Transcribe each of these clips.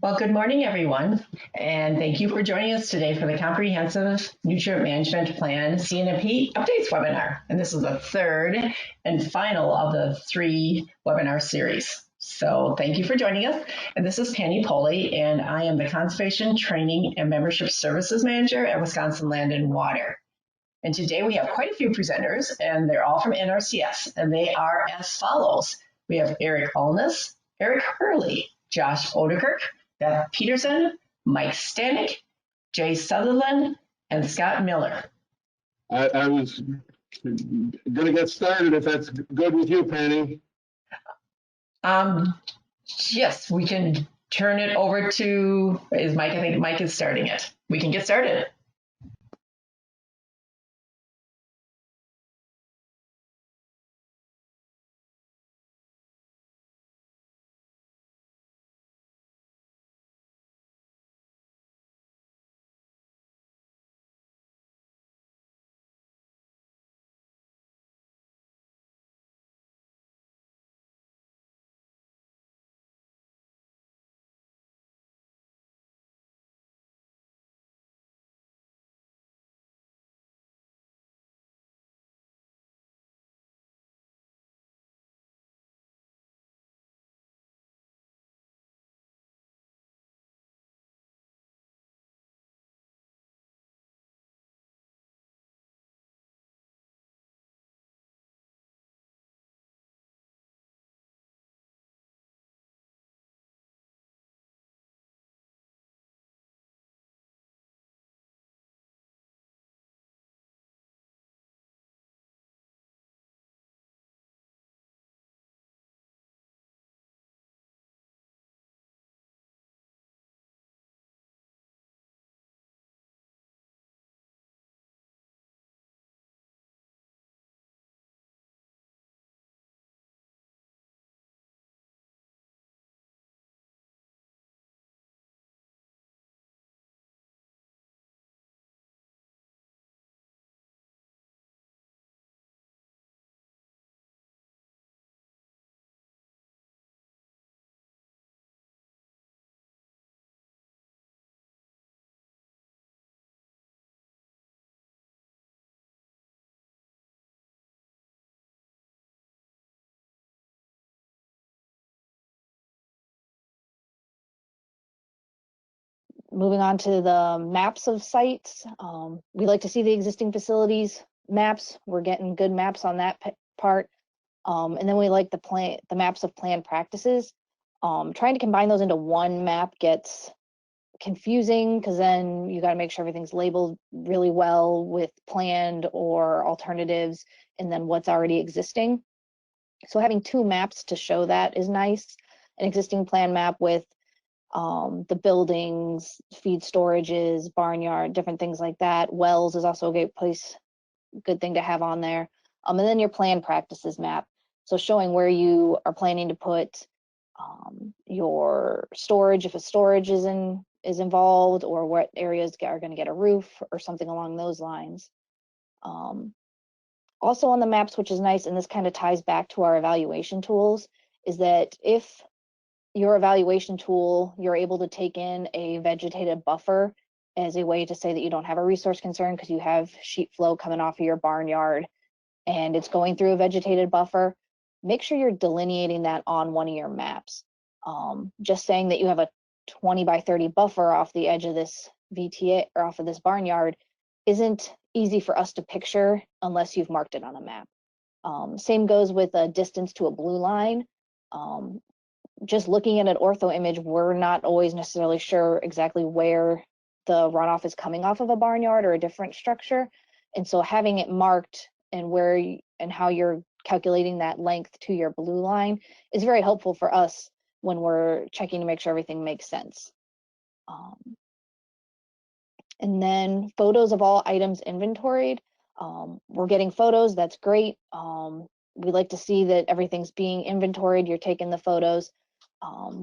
Well, good morning, everyone, and thank you for joining us today for the Comprehensive Nutrient Management Plan CNMP Updates webinar. And this is the third and final of the 3 webinar series. So thank you for joining us. And this is Penny Poley, and I am the Conservation Training and Membership Services Manager at Wisconsin Land and Water. And today we have quite a few presenters, and they're all from NRCS, and they are as follows. We have Eric Allness, Eric Hurley, Josh Odekirk, Beth Peterson, Mike Stanek, Jay Sutherland, and Scott Miller. I was going to get started if that's good with you, Penny. Yes, we can turn it over to, is Mike? I think Mike is starting it. We can get started. Moving on to the maps of sites, we like to see the existing facilities maps. We're getting good maps on that part. And then we like the maps of planned practices. Trying to combine those into one map gets confusing because then you got to make sure everything's labeled really well with planned or alternatives and then what's already existing. So having 2 maps to show that is nice. An existing plan map with the buildings, feed storages, barnyard, different things like that. Wells is also a good thing to have on there. And then your plan practices map. So showing where you are planning to put your storage, if a storage is involved, or what areas are going to get a roof or something along those lines. Also on the maps, which is nice, and this kind of ties back to our evaluation tools, is that if your evaluation tool, you're able to take in a vegetated buffer as a way to say that you don't have a resource concern because you have sheet flow coming off of your barnyard and it's going through a vegetated buffer. Make sure you're delineating that on one of your maps. Just saying that you have a 20 by 30 buffer off the edge of this VTA or off of this barnyard isn't easy for us to picture unless you've marked it on a map. Same goes with a distance to a blue line. Just looking at an ortho image, we're not always necessarily sure exactly where the runoff is coming off of a barnyard or a different structure. And so having it marked and and how you're calculating that length to your blue line is very helpful for us when we're checking to make sure everything makes sense. And then photos of all items inventoried. We're getting photos, that's great. We like to see that everything's being inventoried, you're taking the photos.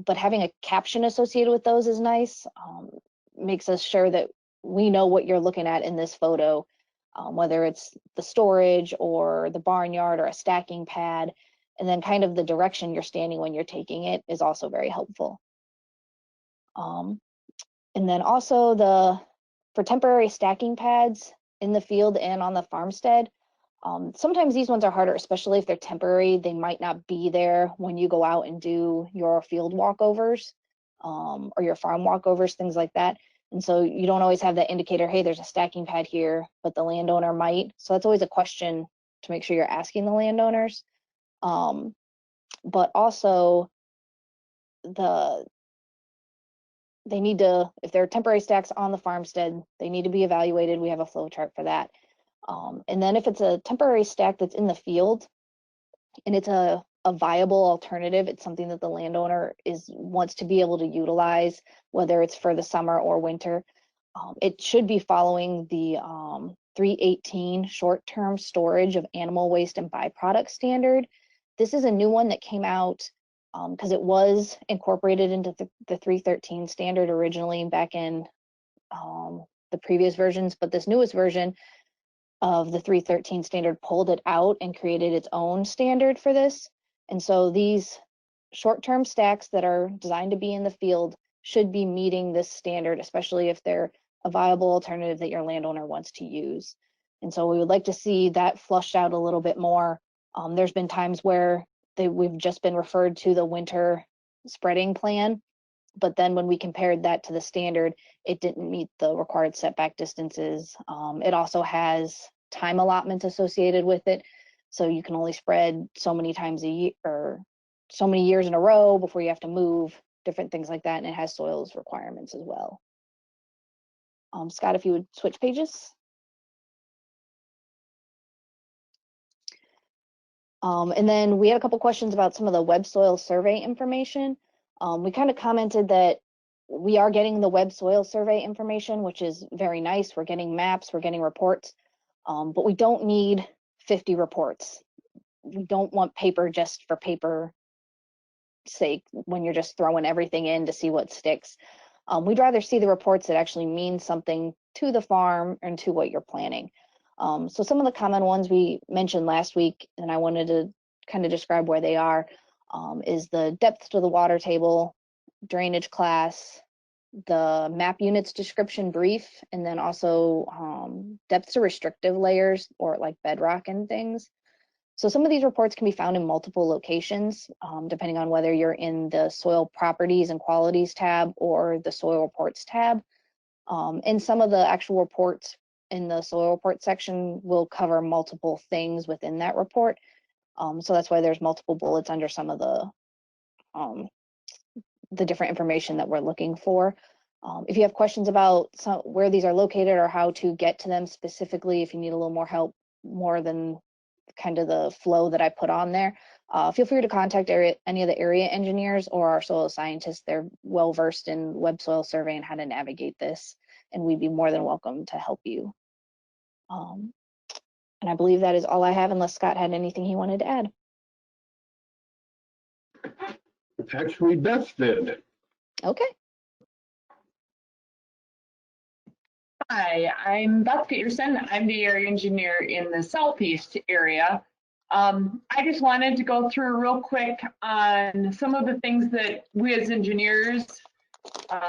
But having a caption associated with those is nice. Makes us sure that we know what you're looking at in this photo, whether it's the storage or the barnyard or a stacking pad, and then kind of the direction you're standing when you're taking it is also very helpful. And then also for temporary stacking pads in the field and on the farmstead, sometimes these ones are harder, especially if they're temporary. They might not be there when you go out and do your field walkovers or your farm walkovers, things like that. And so you don't always have that indicator, hey, there's a stacking pad here, but the landowner might. So that's always a question to make sure you're asking the landowners. But also they need to, if they're temporary stacks on the farmstead, they need to be evaluated. We have a flow chart for that. And then if it's a temporary stack that's in the field and it's a viable alternative, it's something that the landowner wants to be able to utilize, whether it's for the summer or winter, it should be following the 318 short-term storage of animal waste and byproduct standard. This is a new one that came out because it was incorporated into the 313 standard originally back in the previous versions, but this newest version of the 313 standard pulled it out and created its own standard for this. And so these short-term stacks that are designed to be in the field should be meeting this standard, especially if they're a viable alternative that your landowner wants to use. And so we would like to see that flushed out a little bit more. There's been times where we've just been referred to the winter spreading plan, but then when we compared that to the standard, it didn't meet the required setback distances. It also has time allotments associated with it. So you can only spread so many times a year or so many years in a row before you have to move, different things like that. And it has soils requirements as well. Scott, if you would switch pages. And then we had a couple questions about some of the web soil survey information. We kind of commented that we are getting the web soil survey information, which is very nice. We're getting maps, we're getting reports, but we don't need 50 reports. We don't want paper just for paper sake when you're just throwing everything in to see what sticks. We'd rather see the reports that actually mean something to the farm and to what you're planning. So some of the common ones we mentioned last week, and I wanted to kind of describe where they are, is the depth to the water table, drainage class, the map units description brief, and then also depth to restrictive layers or like bedrock and things. So some of these reports can be found in multiple locations, depending on whether you're in the soil properties and qualities tab or the soil reports tab. And some of the actual reports in the soil report section will cover multiple things within that report. So that's why there's multiple bullets under some of the different information that we're looking for. If you have questions about where these are located or how to get to them specifically, if you need a little more help, more than kind of the flow that I put on there, feel free to contact any of the area engineers or our soil scientists. They're well versed in web soil survey and how to navigate this, and we'd be more than welcome to help you. And I believe that is all I have, unless Scott had anything he wanted to add. Actually, Beth did. Okay. Hi, I'm Beth Peterson. I'm the area engineer in the Southeast area. I just wanted to go through real quick on some of the things that we as engineers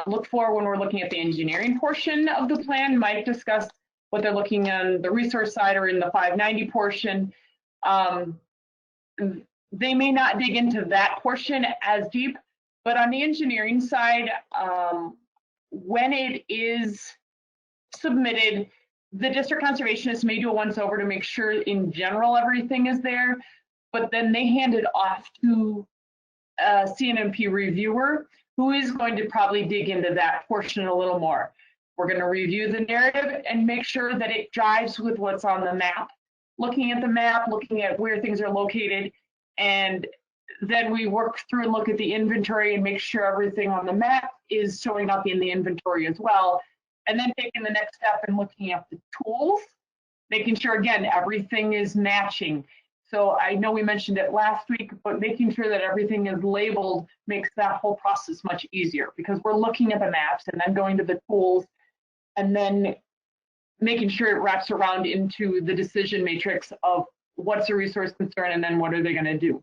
look for when we're looking at the engineering portion of the plan. Mike discussed what they're looking on the resource side or in the 590 portion. They may not dig into that portion as deep, but on the engineering side, when it is submitted, the district conservationist may do a once over to make sure in general everything is there, but then they hand it off to a CNMP reviewer who is going to probably dig into that portion a little more. We're going to review the narrative and make sure that it jives with what's on the map, looking at the map, looking at where things are located, and then we work through and look at the inventory and make sure everything on the map is showing up in the inventory as well. And then taking the next step and looking at the tools, making sure, again, everything is matching. So I know we mentioned it last week, but making sure that everything is labeled makes that whole process much easier, because we're looking at the maps and then going to the tools and then making sure it wraps around into the decision matrix of what's a resource concern and then what are they going to do.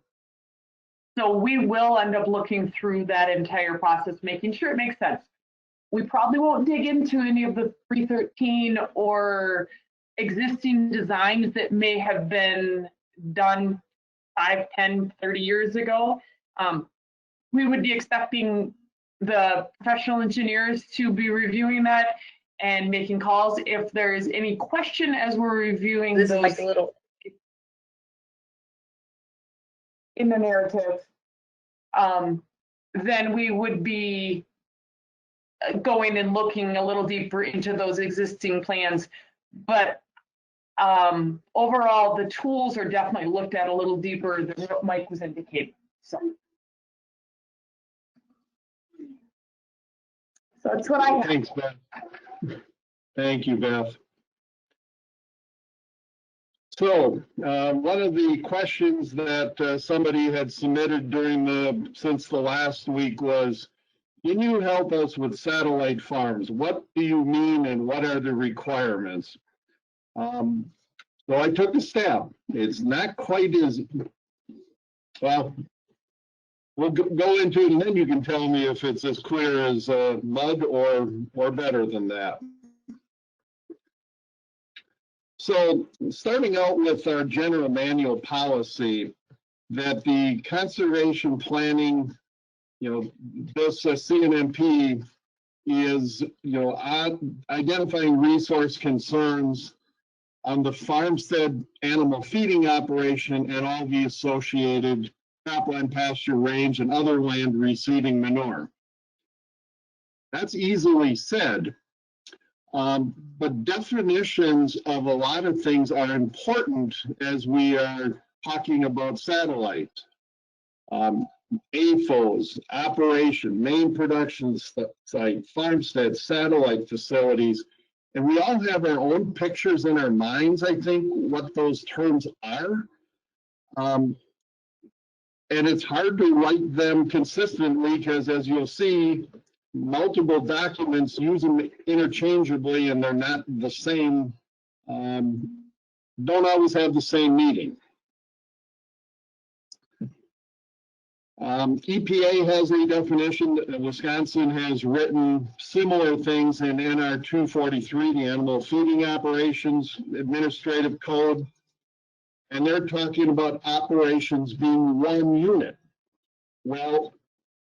So we will end up looking through that entire process, making sure it makes sense. We probably won't dig into any of the 313 or existing designs that may have been done 5, 10, 30 years ago. We would be expecting the professional engineers to be reviewing that and making calls. If there's any question as we're reviewing This is those like a little. in the narrative, then we would be going and looking a little deeper into those existing plans. But overall, the tools are definitely looked at a little deeper than what Mike was indicating. So that's what I have. Thanks, Beth. Thank you, Beth. So one of the questions that somebody had submitted since the last week was, can you help us with satellite farms? What do you mean and what are the requirements? So I took a stab. It's not quite as, well, we'll go into it and then you can tell me if it's as clear as mud or better than that. So starting out with our general manual policy, that the conservation planning, this CNMP is, identifying resource concerns on the farmstead animal feeding operation and all the associated cropland, pasture, range, and other land receiving manure. That's easily said. But definitions of a lot of things are important as we are talking about satellite. AFOs, operation, main production site, farmstead, satellite facilities. And we all have our own pictures in our minds, I think, what those terms are. And it's hard to write them consistently because, as you'll see, multiple documents use them interchangeably and they're not the same, don't always have the same meaning. EPA has a definition. Wisconsin has written similar things in NR 243, the Animal Feeding Operations Administrative Code. And they're talking about operations being one unit. Well,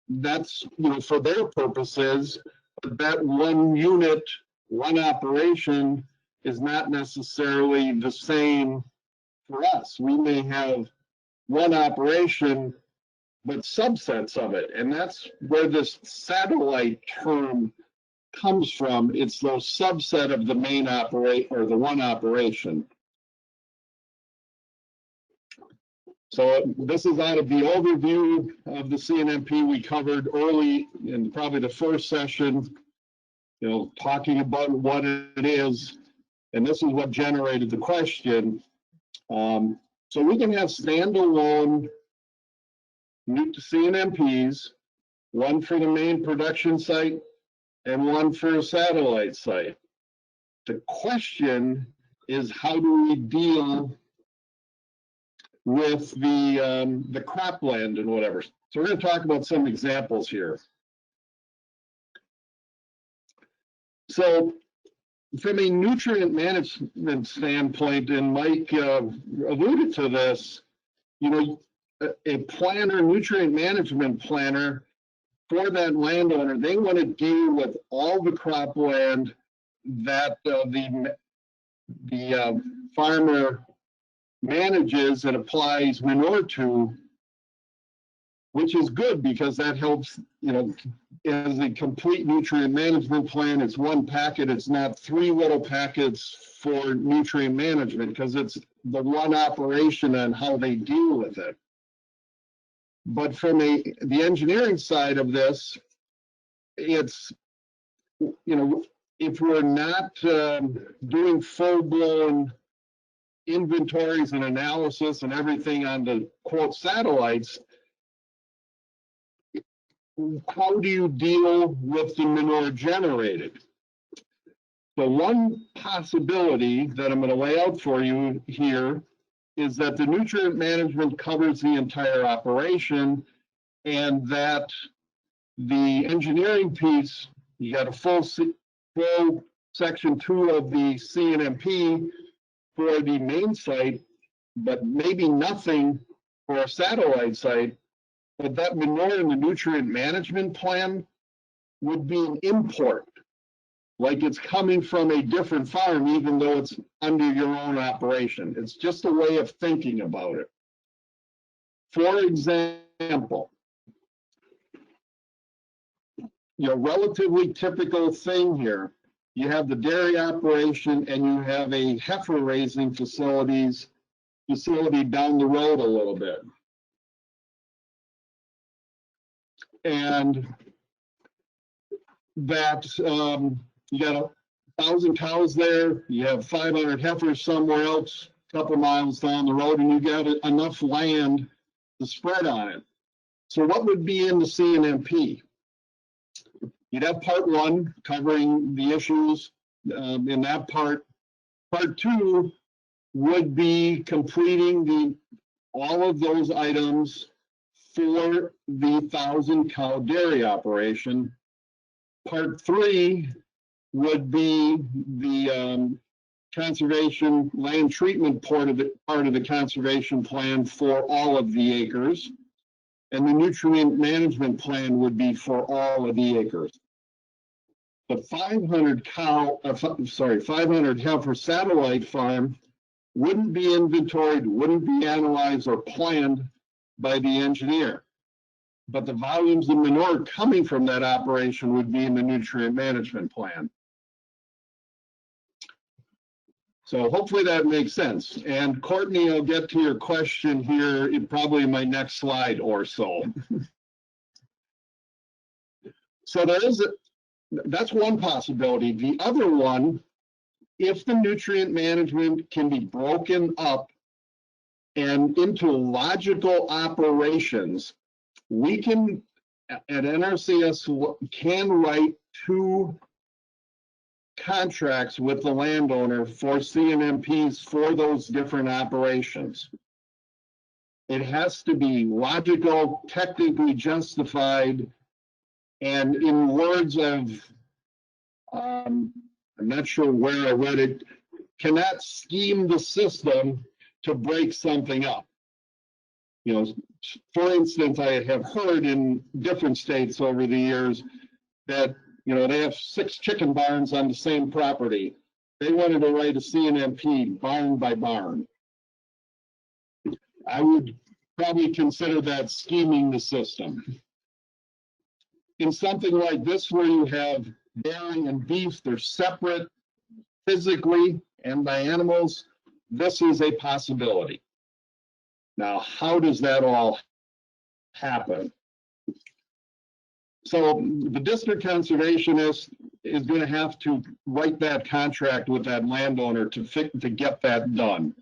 that's, for their purposes, that one unit, one operation is not necessarily the same for us. We may have one operation, but subsets of it. And that's where this satellite term comes from. It's those subset of the main operate or the one operation. So this is out of the overview of the CNMP we covered early in probably the first session, talking about what it is. And this is what generated the question. So we can have standalone CNMPs, one for the main production site and one for a satellite site. The question is, how do we deal with the cropland and whatever? So we're going to talk about some examples here. So from a nutrient management standpoint, and Mike alluded to this, a planner, nutrient management planner for that landowner, they want to deal with all the cropland that the farmer manages and applies manure to, which is good because that helps, as a complete nutrient management plan. It's one packet. It's not three little packets for nutrient management because it's the one operation on how they deal with it. But from the engineering side of this, it's, if we're not doing full-blown inventories and analysis and everything on the quote satellites, how do you deal with the manure generated? So one possibility that I'm going to lay out for you here is that the nutrient management covers the entire operation, and that the engineering piece, you got a full section 2 of the CNMP for the main site, but maybe nothing for a satellite site. But that manure in the nutrient management plan would be an import, like it's coming from a different farm, even though it's under your own operation. It's just a way of thinking about it. For example, relatively typical thing here, you have the dairy operation and you have a heifer raising facility down the road a little bit. And that you got 1,000 cows there, you have 500 heifers somewhere else, a couple miles down the road, and you got enough land to spread on it. So what would be in the CNMP? You'd have part 1 covering the issues in that part. Part 2 would be completing all of those items for the 1,000 cow dairy operation. Part 3 would be the conservation land treatment part of the conservation plan for all of the acres. And the nutrient management plan would be for all of the acres. The 500 heifer satellite farm wouldn't be inventoried, wouldn't be analyzed or planned by the engineer. But the volumes of manure coming from that operation would be in the nutrient management plan. So hopefully that makes sense. And Courtney, I'll get to your question here in probably my next slide or so. So that's one possibility. The other one, if the nutrient management can be broken up and into logical operations, we can, at NRCS, can write 2 contracts with the landowner for CNMPs for those different operations. It has to be logical, technically justified, and in words of, I'm not sure where I read it, cannot scheme the system to break something up. For instance, I have heard in different states over the years that, they have 6 chicken barns on the same property. They wanted to write a CNMP barn by barn. I would probably consider that scheming the system. In something like this, where you have dairy and beef, they're separate physically and by animals, this is a possibility. Now, how does that all happen? So the district conservationist is going to have to write that contract with that landowner to get that done.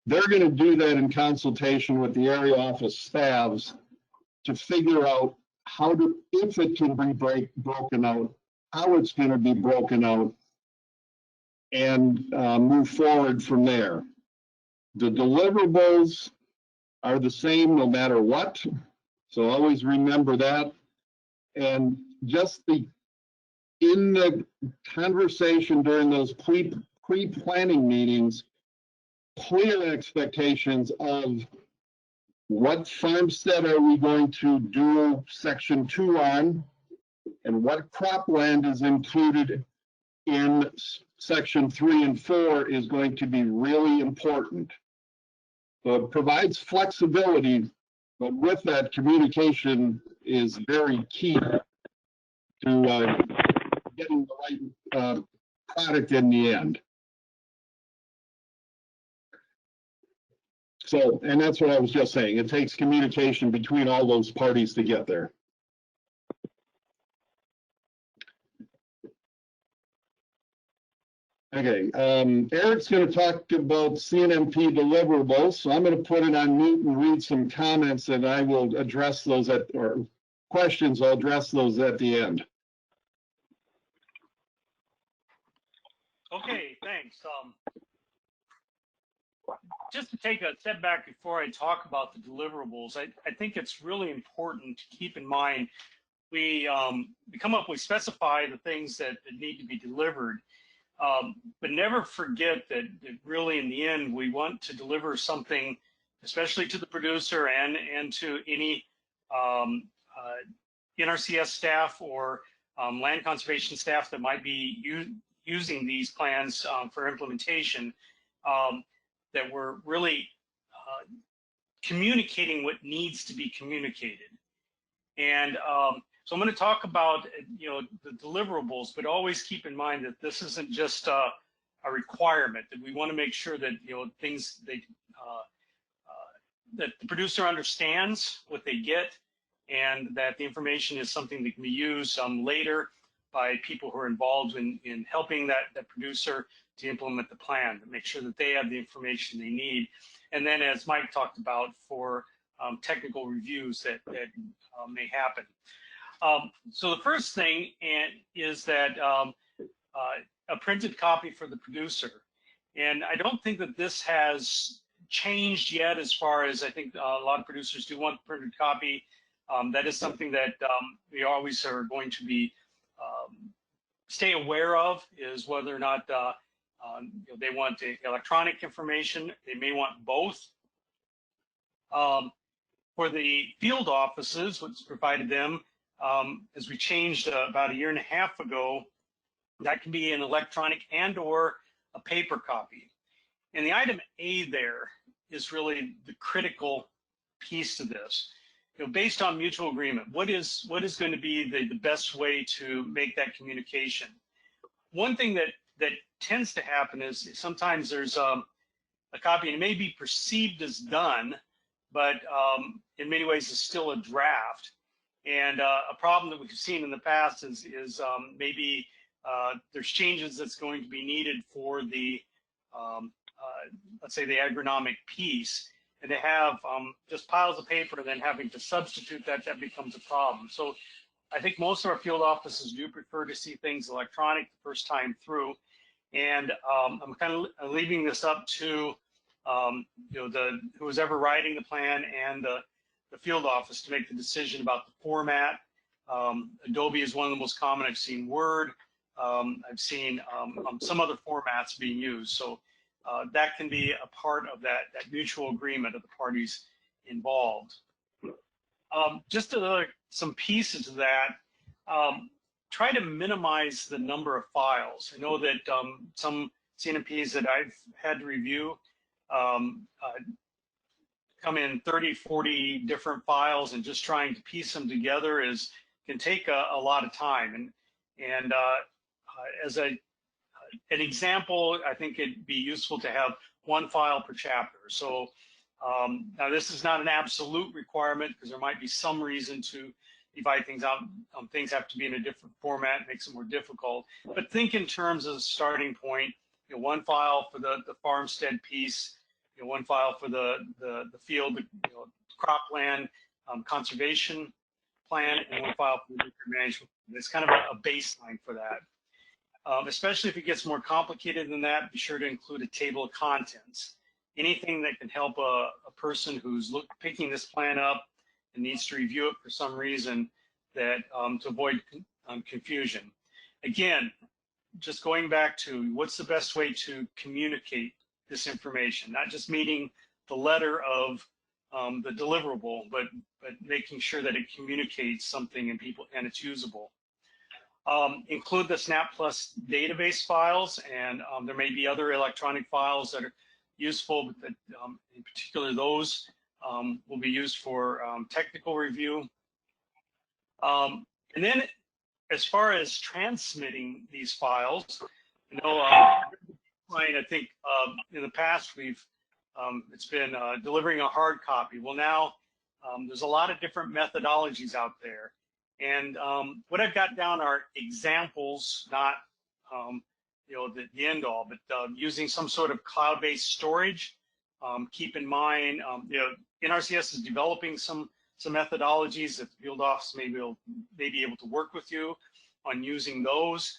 They're going to do that in consultation with the area office staffs to figure out if it can be broken out, how it's going to be broken out, and move forward from there. The deliverables are the same no matter what, so always remember that. And just in the conversation during those pre-planning meetings, clear expectations of what farmstead are we going to do section 2 on, and what cropland is included in section 3 and 4 is going to be really important. So it provides flexibility, but with that, communication is very key to getting the right product in the end. So, and that's what I was just saying. It takes communication between all those parties to get there. Okay, Eric's going to talk about CNMP deliverables, so I'm going to put it on mute and read some comments, and I will address those or questions. I'll address those at the end. Okay, thanks. just to take a step back before I talk about the deliverables, I think it's really important to keep in mind we specify the things that need to be delivered, but never forget that really in the end we want to deliver something, especially to the producer and to any NRCS staff or land conservation staff that might be using these plans for implementation, that we're really communicating what needs to be communicated. And so I'm going to talk about, the deliverables, but always keep in mind that this isn't just a requirement, that we want to make sure that, things that the producer understands what they get, and that the information is something that can be used later by people who are involved in helping that producer to implement the plan, to make sure that they have the information they need. And then, as Mike talked about, for technical reviews that may happen. So the first thing is that a printed copy for the producer. And I don't think that this has changed yet, as far as I think a lot of producers do want a printed copy. That is something that we always are going to be stay aware of, is whether or not they want the electronic information. They may want both. For the field offices, what's provided them, as we changed about 1.5 years ago, that can be an electronic and or a paper copy. And the item A there is really the critical piece to this. Based on mutual agreement, what is going to be the best way to make that communication? One thing that tends to happen is sometimes there's a copy, and it may be perceived as done, but in many ways is still a draft. And a problem that we've seen in the past is maybe there's changes that's going to be needed for the let's say the agronomic piece, and to have just piles of paper and then having to substitute that becomes a problem. So I think most of our field offices do prefer to see things electronic the first time through. And I'm kind of leaving this up to who's ever writing the plan and the field office to make the decision about the format. Adobe is one of the most common. I've seen Word. I've seen some other formats being used. So that can be a part of that mutual agreement of the parties involved. Just some pieces of that. Try to minimize the number of files. I know that some CNMPs that I've had to review come in 30, 40 different files, and just trying to piece them together can take a lot of time. And as an example, I think it'd be useful to have one file per chapter. So now this is not an absolute requirement, because there might be some reason to divide things out. Things have to be in a different format, makes it more difficult. But think in terms of the starting point. One file for the farmstead piece, one file for the field, cropland conservation plan, and one file for the nutrient management. It's kind of a baseline for that. Especially if it gets more complicated than that, be sure to include a table of contents. Anything that can help a person who's picking this plan up and needs to review it for some reason, that to avoid confusion. Again, just going back to what's the best way to communicate this information, not just meeting the letter of the deliverable, but making sure that it communicates something and it's usable. Include the SNAP Plus database files, and there may be other electronic files that are useful, but that, in particular, those will be used for technical review. And then, as far as transmitting these files, I think in the past it's been delivering a hard copy. Well, now there's a lot of different methodologies out there. And what I've got down are examples, not the end all, but using some sort of cloud-based storage. Keep in mind, NRCS is developing some methodologies that the field office may be able to work with you on using those.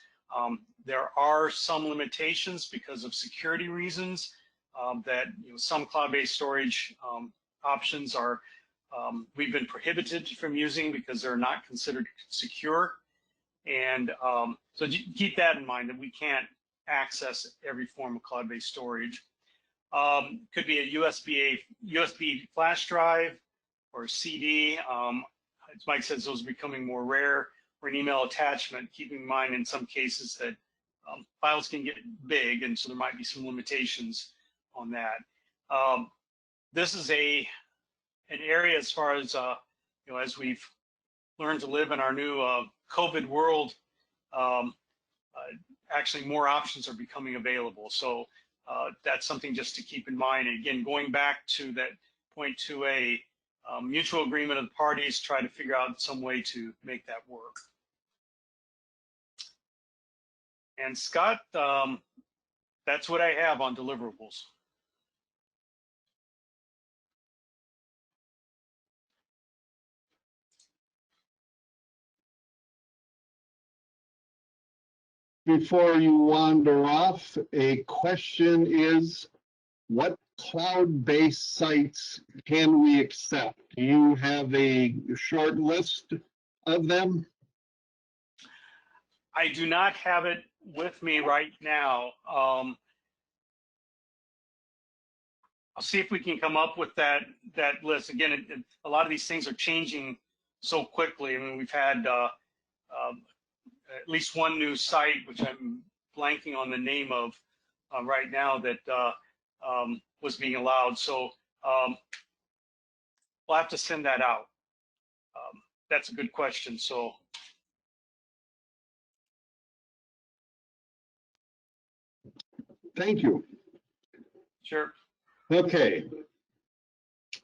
There are some limitations because of security reasons that some cloud-based storage options are we've been prohibited from using because they're not considered secure. And so keep that in mind, that we can't access every form of cloud-based storage. Could be a USB flash drive or a CD. As Mike says, those are becoming more rare, or an email attachment, keeping in mind in some cases that files can get big, and so there might be some limitations on that. This is an area, as far as as we've learned to live in our new COVID world, actually more options are becoming available. So that's something just to keep in mind. And again, going back to that point, to a mutual agreement of the parties, try to figure out some way to make that work. And Scott, that's what I have on deliverables. Before you wander off, a question is, what cloud-based sites can we accept? Do you have a short list of them? I do not have it with me right now. I'll see if we can come up with that list. Again, a lot of these things are changing so quickly. I mean, we've had at least one new site, which I'm blanking on the name of right now, that was being allowed. So we'll have to send that out. That's a good question. So. Thank you. Sure. Okay.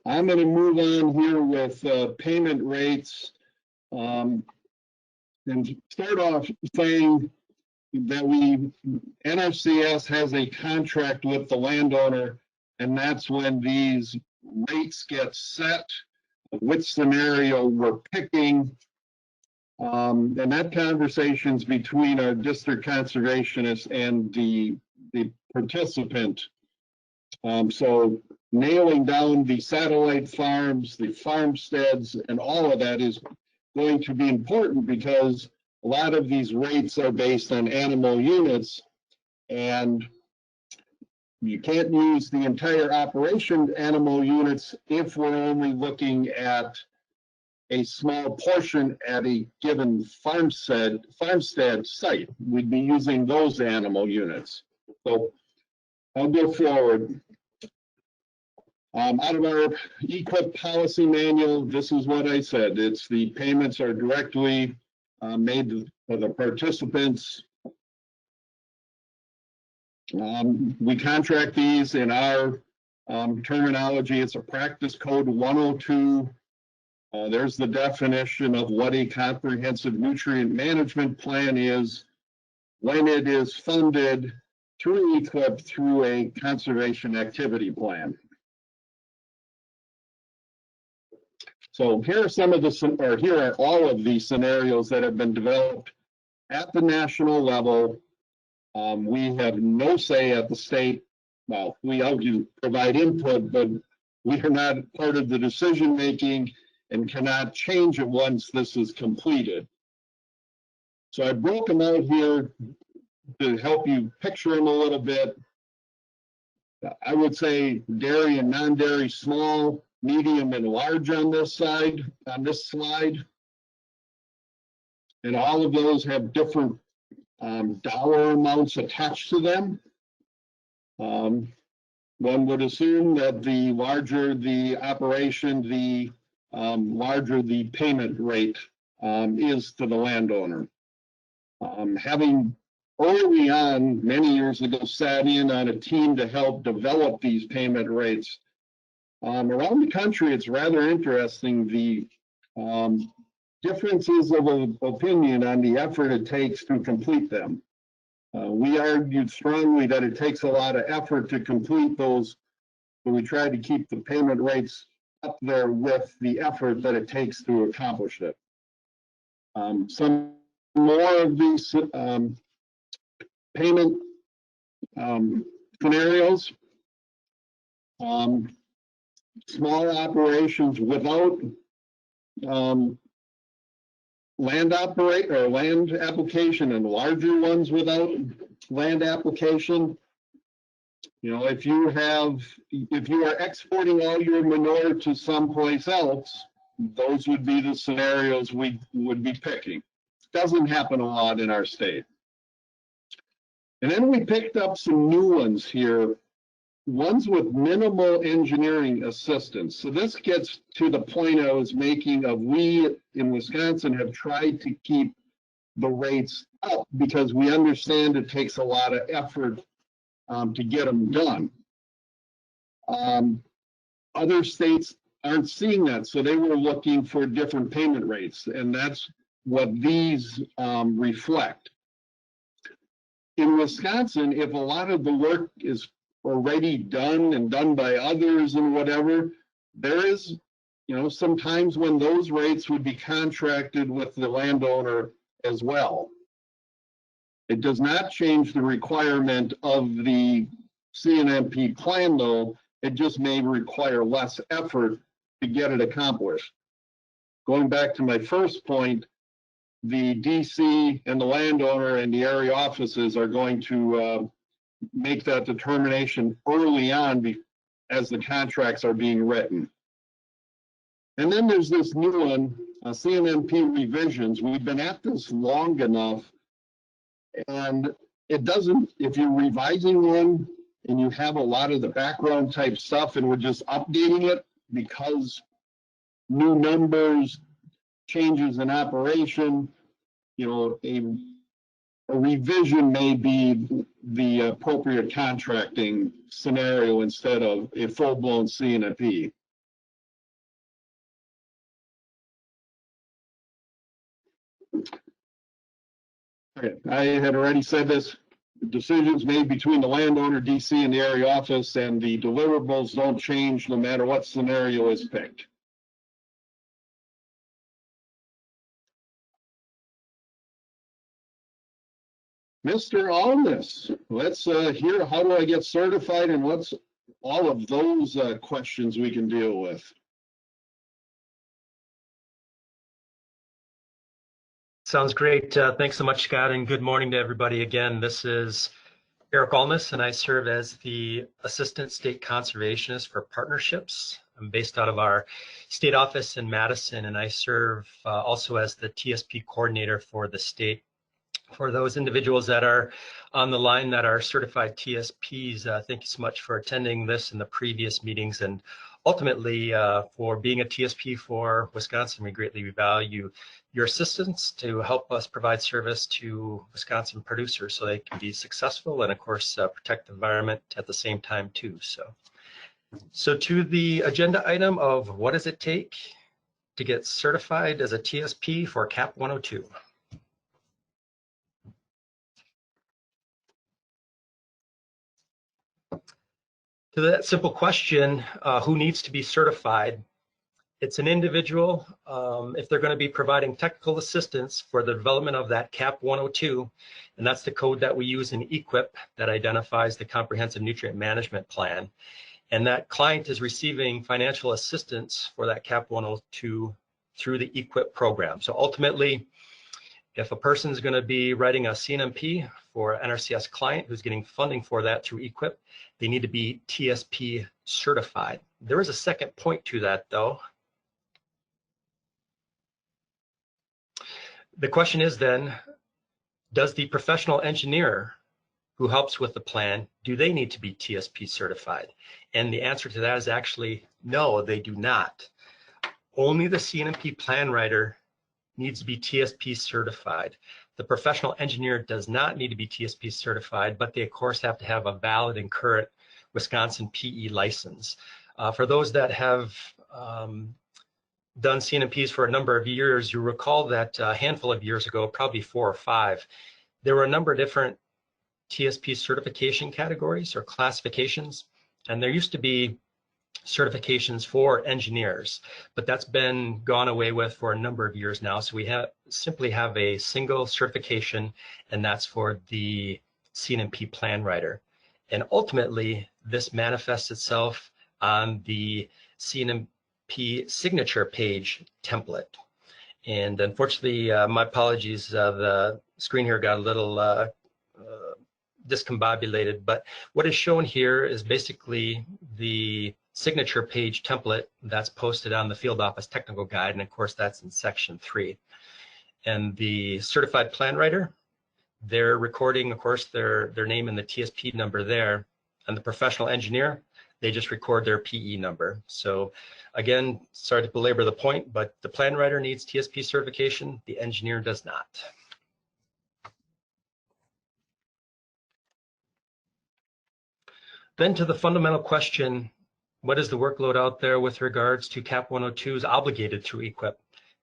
I'm going to move on here with payment rates. And start off saying that NRCS has a contract with the landowner, and that's when these rates get set, which scenario we're picking. And that conversation's between our district conservationist and the participant. So nailing down the satellite farms, the farmsteads, and all of that is going to be important, because a lot of these rates are based on animal units, and you can't use the entire operation animal units if we're only looking at a small portion at a given farmstead site. We'd be using those animal units. So I'll go forward. Out of our EQIP policy manual, this is what I said. It's the payments are directly made for the participants. We contract these in our terminology. It's a practice code 102. There's the definition of what a comprehensive nutrient management plan is when it is funded through EQIP through a conservation activity plan. So here are some of here are all of the scenarios that have been developed at the national level. We have no say at the state. Well, we provide input, but we are not part of the decision making and cannot change it once this is completed. So I broke them out here to help you picture them a little bit. I would say dairy and non-dairy, small, medium, and large on this side, on this slide. And all of those have different dollar amounts attached to them. One would assume that the larger the operation, the larger the payment rate is to the landowner. Having early on, many years ago, sat in on a team to help develop these payment rates. Around the country, it's rather interesting, the differences of opinion on the effort it takes to complete them. We argued strongly that it takes a lot of effort to complete those, but we tried to keep the payment rates up there with the effort that it takes to accomplish it. Some more of these payment scenarios. Small operations without land application, and larger ones without land application. You know, if you are exporting all your manure to someplace else, those would be the scenarios we would be picking. Doesn't happen a lot in our state. And then we picked up some new ones here, ones with minimal engineering assistance. So this gets to the point I was making of, we in Wisconsin have tried to keep the rates up because we understand it takes a lot of effort to get them done. Other states aren't seeing that, so they were looking for different payment rates, and that's what these reflect. In Wisconsin, if a lot of the work is already done and done by others and whatever, there is, you know, sometimes when those rates would be contracted with the landowner as well. It does not change the requirement of the CNMP plan, though. It just may require less effort to get it accomplished. Going back to my first point, the DC and the landowner and the area offices are going to make that determination early on as the contracts are being written. And then there's this new one, CNMP revisions. We've been at this long enough, and it doesn't, if you're revising one and you have a lot of the background type stuff and we're just updating it because new numbers, changes in operation, you know, a revision may be the appropriate contracting scenario instead of a full-blown CNMP. Okay, I had already said this. Decisions made between the landowner, DC, and the area office, and the deliverables don't change no matter what scenario is picked. Mr. Alness, let's hear, how do I get certified, and what's all of those questions we can deal with? Sounds great. Thanks so much, Scott, and good morning to everybody again. This is Eric Alness, and I serve as the Assistant State Conservationist for Partnerships. I'm based out of our state office in Madison, and I serve also as the TSP coordinator for the state. For those individuals that are on the line that are certified TSPs, thank you so much for attending this and the previous meetings, and ultimately for being a TSP for Wisconsin. We greatly value your assistance to help us provide service to Wisconsin producers so they can be successful and, of course, protect the environment at the same time too. So to the agenda item of what does it take to get certified as a TSP for CAP 102? To that simple question, who needs to be certified? It's an individual, if they're going to be providing technical assistance for the development of that CAP 102, and that's the code that we use in EQIP that identifies the Comprehensive Nutrient Management Plan. And that client is receiving financial assistance for that CAP 102 through the EQIP program. So ultimately, if a person is going to be writing a CNMP for an NRCS client who's getting funding for that through EQIP, they need to be TSP certified. There is a second point to that, though. The question is then, does the professional engineer who helps with the plan, do they need to be TSP certified? And the answer to that is actually no, they do not. Only the CNMP plan writer needs to be TSP certified. The professional engineer does not need to be TSP certified, but they of course have to have a valid and current Wisconsin PE license. For those that have done CNMPs for a number of years, you recall that a handful of years ago, probably 4 or 5, there were a number of different TSP certification categories or classifications, and there used to be certifications for engineers, but that's been gone away with for a number of years now. So we simply have a single certification, and that's for the CNMP plan writer. And ultimately, this manifests itself on the CNMP signature page template. And unfortunately, my apologies, the screen here got a little discombobulated, but what is shown here is basically the signature page template that's posted on the Field Office Technical Guide, and of course that's in section 3. And the certified plan writer, they're recording, of course, their name and the TSP number there, and the professional engineer, they just record their PE number. So again, sorry to belabor the point, but the plan writer needs TSP certification, the engineer does not. Then to the fundamental question, what is the workload out there with regards to CAP 102s obligated through EQIP?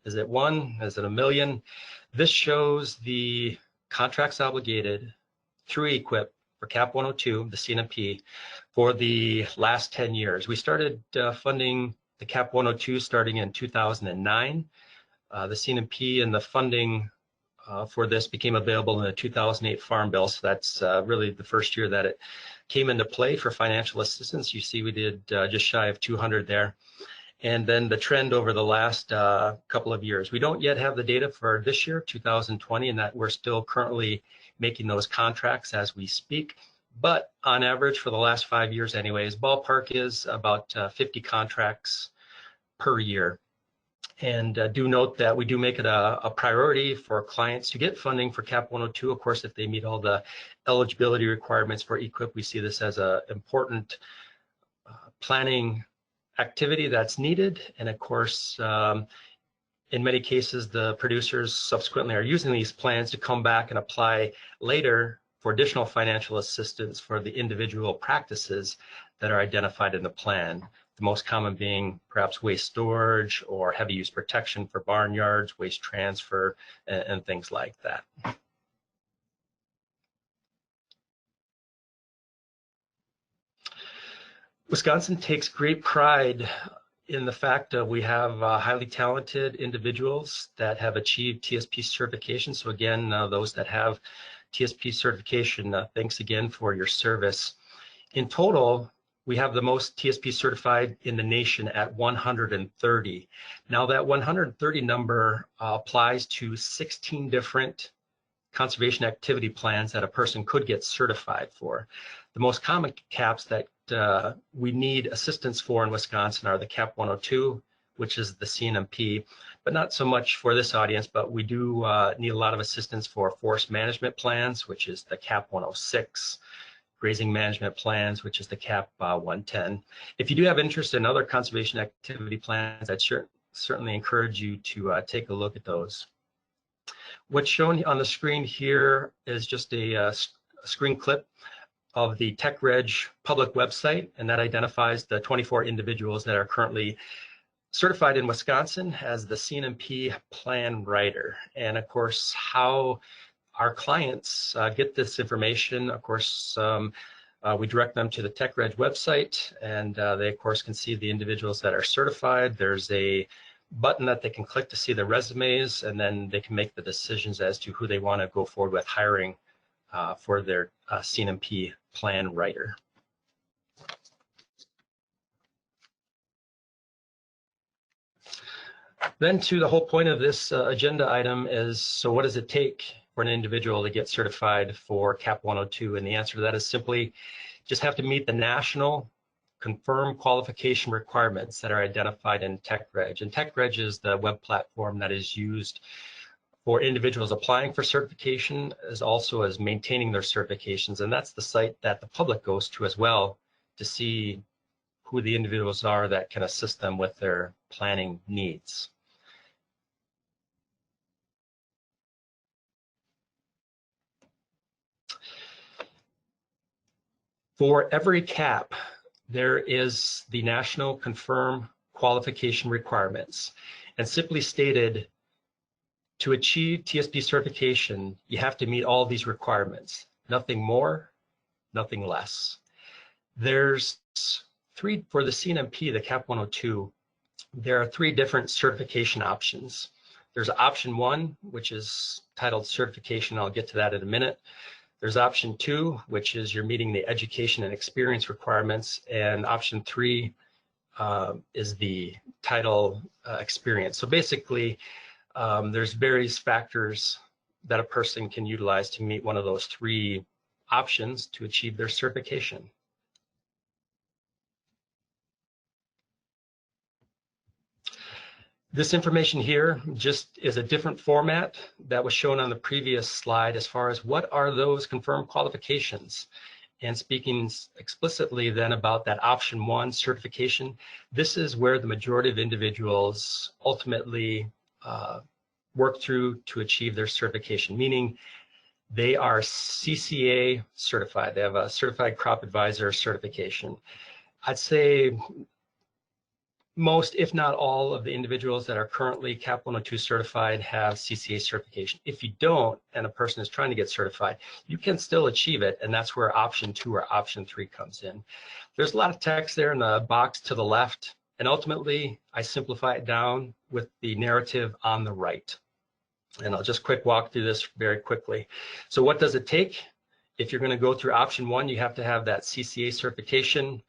Is it 1? Is it 1 million? This shows the contracts obligated through EQIP for CAP 102, the CNMP, for the last 10 years. We started funding the CAP 102 starting in 2009. The CNMP and the funding for this became available in the 2008 Farm Bill, so that's really the first year that it came into play for financial assistance. You see we did just shy of 200 there. And then the trend over the last couple of years. We don't yet have the data for this year, 2020, and that we're still currently making those contracts as we speak. But on average, for the last 5 years anyways, ballpark is about 50 contracts per year. And do note that we do make it a priority for clients to get funding for CAP 102. Of course, if they meet all the eligibility requirements for EQIP, we see this as an important planning activity that's needed. And of course, in many cases, the producers subsequently are using these plans to come back and apply later for additional financial assistance for the individual practices that are identified in the plan. The most common being perhaps waste storage or heavy use protection for barnyards, waste transfer, and things like that. Wisconsin takes great pride in the fact that we have highly talented individuals that have achieved TSP certification. So again, those that have TSP certification, thanks again for your service. In total, we have the most TSP certified in the nation at 130. Now that 130 number applies to 16 different conservation activity plans that a person could get certified for. The most common caps that we need assistance for in Wisconsin are the CAP 102, which is the CNMP, but not so much for this audience, but we do need a lot of assistance for forest management plans, which is the CAP 106, grazing management plans, which is the CAP 110. If you do have interest in other conservation activity plans, I'd certainly encourage you to take a look at those. What's shown on the screen here is just a screen clip of the TechReg public website, and that identifies the 24 individuals that are currently certified in Wisconsin as the CNMP plan writer. And of course, how our clients get this information, of course, we direct them to the TechReg website, and they of course can see the individuals that are certified. There's a button that they can click to see the resumes, and then they can make the decisions as to who they want to go forward with hiring for their CNMP plan writer. Then to the whole point of this agenda item is, so what does it take for an individual to get certified for CAP 102? And the answer to that is simply just have to meet the national confirmed qualification requirements that are identified in TechReg. And TechReg is the web platform that is used for individuals applying for certification, as also as maintaining their certifications. And that's the site that the public goes to as well to see who the individuals are that can assist them with their planning needs. For every CAP, there is the national confirmed qualification requirements. And simply stated, to achieve TSP certification, you have to meet all these requirements. Nothing more, nothing less. There's three, for the CNMP, the CAP 102, there are 3 different certification options. There's option 1, which is titled certification. I'll get to that in a minute. There's option 2, which is you're meeting the education and experience requirements. And option 3 is the title experience. So basically, there's various factors that a person can utilize to meet one of those three options to achieve their certification. This information here just is a different format that was shown on the previous slide as far as what are those confirmed qualifications. And speaking explicitly then about that option 1 certification, this is where the majority of individuals ultimately work through to achieve their certification, meaning they are CCA certified. They have a certified crop advisor certification. I'd say most, if not all, of the individuals that are currently CAP 102 certified have CCA certification. If you don't, and a person is trying to get certified, you can still achieve it, and that's where option 2 or option 3 comes in. There's a lot of text there in the box to the left, and ultimately, I simplify it down with the narrative on the right. And I'll just quick walk through this very quickly. So what does it take? If you're going to go through option 1, you have to have that CCA certification.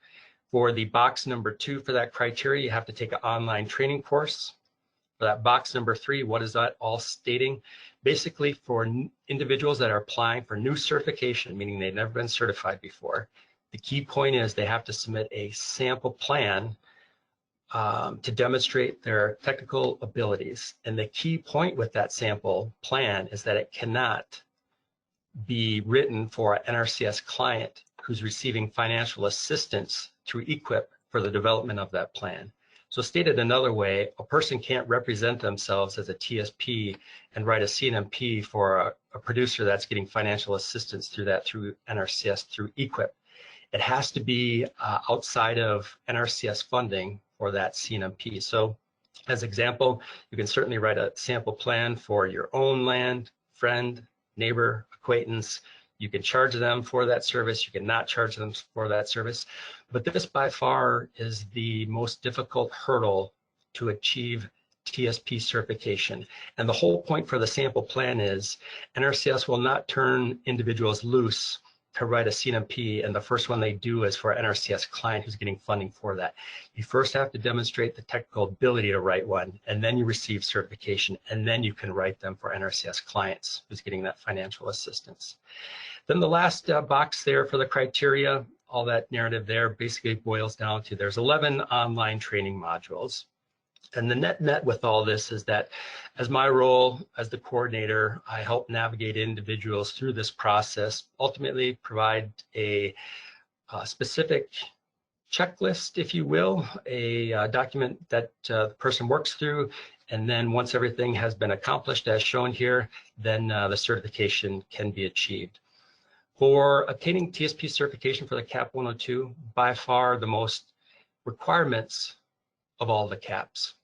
For the box number 2 for that criteria, you have to take an online training course. For that box number 3, what is that all stating? Basically, for individuals that are applying for new certification, meaning they've never been certified before, the key point is they have to submit a sample plan to demonstrate their technical abilities. And the key point with that sample plan is that it cannot be written for an NRCS client who's receiving financial assistance through EQIP for the development of that plan. So stated another way, a person can't represent themselves as a TSP and write a CNMP for a producer that's getting financial assistance through NRCS through EQIP. It has to be outside of NRCS funding for that CNMP. So as example, you can certainly write a sample plan for your own land, friend, neighbor, acquaintance. You can charge them for that service. You cannot charge them for that service. But this by far is the most difficult hurdle to achieve TSP certification. And the whole point for the sample plan is NRCS will not turn individuals loose to write a CNMP, and the first one they do is for an NRCS client who's getting funding for that. You first have to demonstrate the technical ability to write one, and then you receive certification, and then you can write them for NRCS clients who's getting that financial assistance. Then the last box there for the criteria, all that narrative there basically boils down to there's 11 online training modules. And the net with all this is that as my role as the coordinator, I help navigate individuals through this process, ultimately provide a specific checklist, if you will, a document that the person works through. And then once everything has been accomplished as shown here, then the certification can be achieved. For obtaining TSP certification for the CAP 102, by far the most requirements of all the CAPs.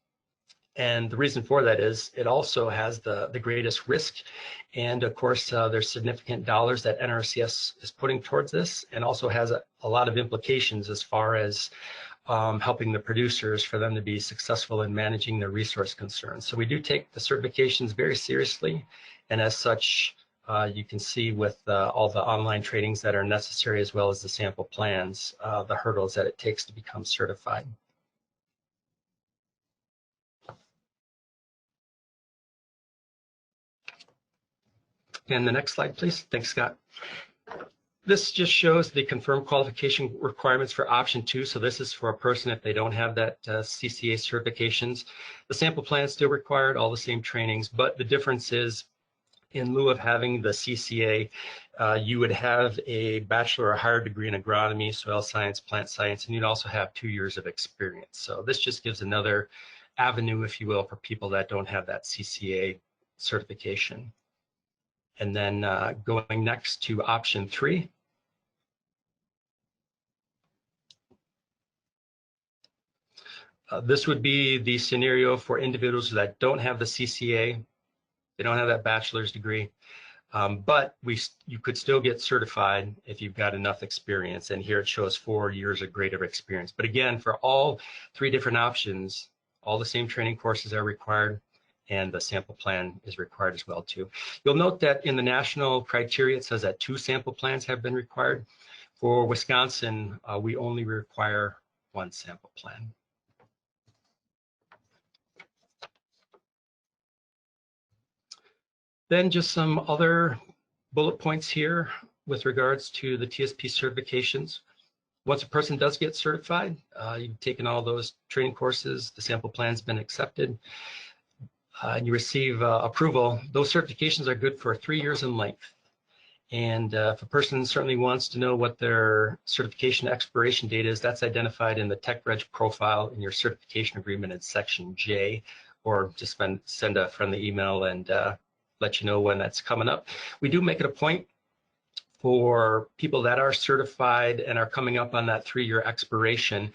And the reason for that is it also has the greatest risk. And of course, there's significant dollars that NRCS is putting towards this, and also has a lot of implications as far as helping the producers for them to be successful in managing their resource concerns. So we do take the certifications very seriously. And as such, you can see with all the online trainings that are necessary, as well as the sample plans, the hurdles that it takes to become certified. And the next slide, please. Thanks, Scott. This just shows the confirmed qualification requirements for option 2. So this is for a person if they don't have that CCA certifications. The sample plan is still required, all the same trainings, but the difference is in lieu of having the CCA, you would have a bachelor or higher degree in agronomy, soil science, plant science, and you'd also have 2 years of experience. So this just gives another avenue, if you will, for people that don't have that CCA certification. And then going next to option 3. This would be the scenario for individuals that don't have the CCA, they don't have that bachelor's degree, but you could still get certified if you've got enough experience. And here it shows 4 years or greater experience. But again, for all 3 different options, all the same training courses are required, and the sample plan is required as well too. You'll note that in the national criteria, it says that 2 sample plans have been required. For Wisconsin, we only require 1 sample plan. Then just some other bullet points here with regards to the TSP certifications. Once a person does get certified, you've taken all those training courses, the sample plan's been accepted, and you receive approval. Those certifications are good for 3 years in length. And if a person certainly wants to know what their certification expiration date is, that's identified in the TechReg profile in your certification agreement in section J, or just send a friendly email and let you know when that's coming up. We do make it a point for people that are certified and are coming up on that 3-year expiration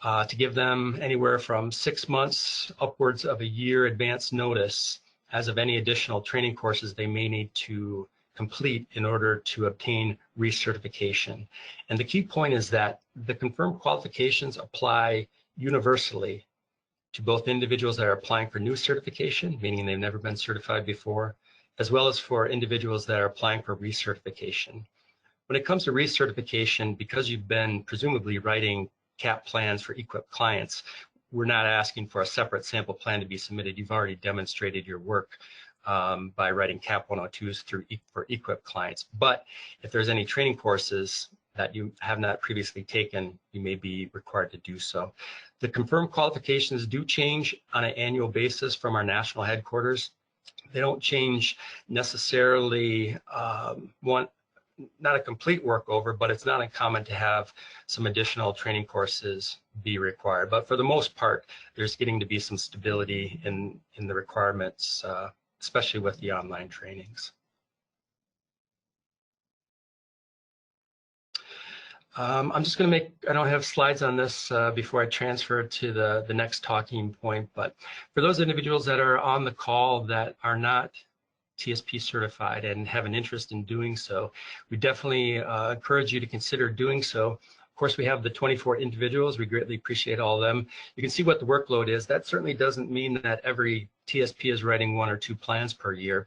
to give them anywhere from 6 months upwards of a year advance notice as of any additional training courses they may need to complete in order to obtain recertification. And the key point is that the confirmed qualifications apply universally to both individuals that are applying for new certification, meaning they've never been certified before, as well as for individuals that are applying for recertification. When it comes to recertification, because you've been presumably writing CAP plans for equipped clients, we're not asking for a separate sample plan to be submitted. You've already demonstrated your work by writing CAP 102s for equipped clients. But if there's any training courses that you have not previously taken, you may be required to do so. The confirmed qualifications do change on an annual basis from our national headquarters. They don't change necessarily not a complete workover, but it's not uncommon to have some additional training courses be required. But for the most part, there's getting to be some stability in the requirements, especially with the online trainings. I'm just going to I don't have slides on this before I transfer to the next talking point, but for those individuals that are on the call that are not TSP certified and have an interest in doing so, we definitely encourage you to consider doing so. Of course, we have the 24 individuals. We greatly appreciate all of them. You can see what the workload is. That certainly doesn't mean that every TSP is writing 1 or 2 plans per year.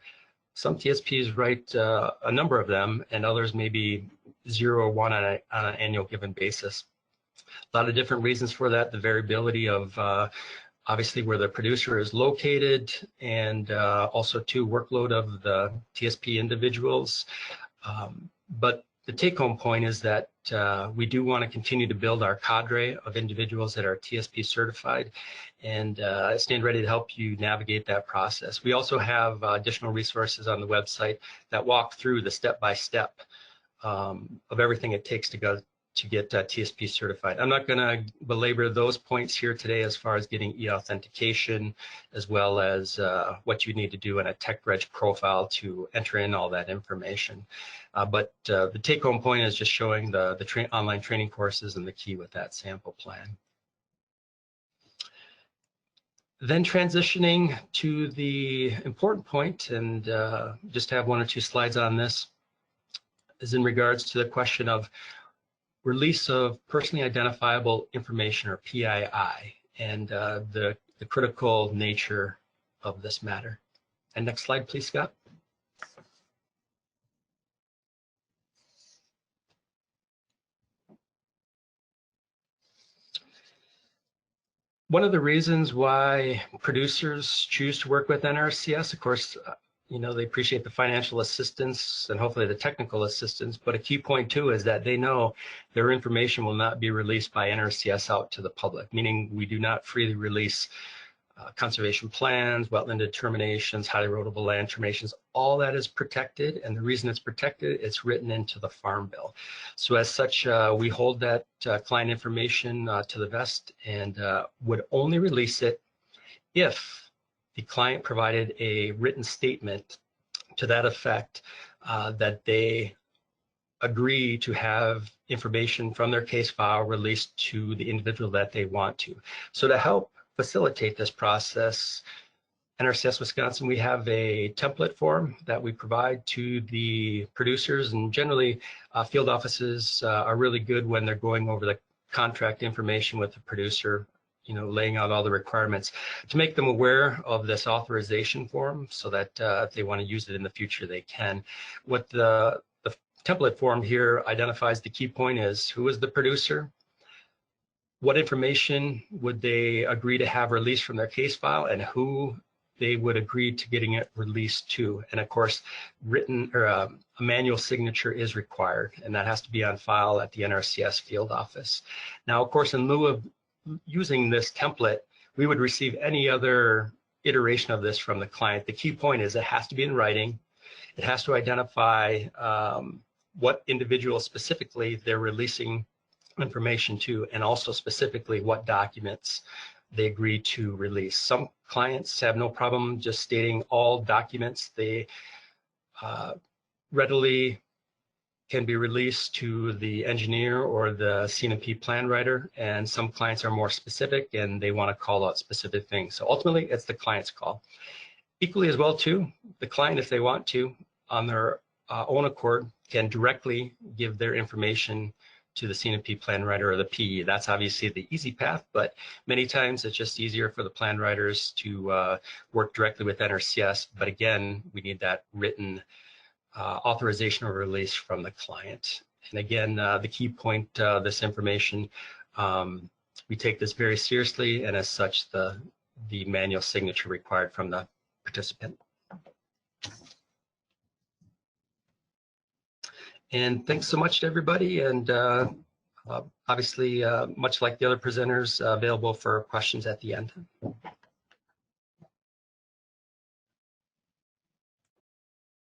Some TSPs write a number of them, and others maybe 0 or 1 on an annual given basis. A lot of different reasons for that. The variability of obviously where the producer is located, and also too workload of the TSP individuals. But the take-home point is that we do want to continue to build our cadre of individuals that are TSP certified, and stand ready to help you navigate that process. We also have additional resources on the website that walk through the step-by-step of everything it takes to get TSP certified. I'm not going to belabor those points here today as far as getting e-authentication, as well as what you need to do in a TechReg profile to enter in all that information. But the take-home point is just showing the online training courses and the key with that sample plan. Then transitioning to the important point, and just have 1 or 2 slides on this, is in regards to the question of release of personally identifiable information, or PII, and the critical nature of this matter. And next slide, please, Scott. One of the reasons why producers choose to work with NRCS, of course, you know, they appreciate the financial assistance and hopefully the technical assistance, but a key point too is that they know their information will not be released by NRCS out to the public, meaning we do not freely release conservation plans, wetland determinations, highly erodible land determinations. All that is protected, and the reason it's protected, it's written into the Farm Bill. So as such, we hold that client information to the vest, and would only release it if the client provided a written statement to that effect that they agree to have information from their case file released to the individual that they want to. So to help facilitate this process, NRCS Wisconsin, we have a template form that we provide to the producers, and generally field offices are really good when they're going over the contract information with the producer, you know, laying out all the requirements to make them aware of this authorization form, so that if they want to use it in the future, they can. What the template form here identifies, the key point is, who is the producer? What information would they agree to have released from their case file, and who they would agree to getting it released to. And of course, written or a manual signature is required, and that has to be on file at the NRCS field office. Now, of course, in lieu of using this template, we would receive any other iteration of this from the client. The key point is it has to be in writing. It has to identify what individual specifically they're releasing information to, and also specifically what documents they agree to release. Some clients have no problem just stating all documents they readily can be released to the engineer or the CNMP plan writer, and some clients are more specific and they want to call out specific things. So ultimately, it's the client's call. Equally as well too, the client, if they want to, on their own accord, can directly give their information to the CNMP plan writer or the PE. That's obviously the easy path, but many times it's just easier for the plan writers to work directly with NRCS. But again, we need that written authorization or release from the client. And again, the key point, this information, we take this very seriously, and as such, the manual signature required from the participant. And thanks so much to everybody, and obviously, much like the other presenters, available for questions at the end.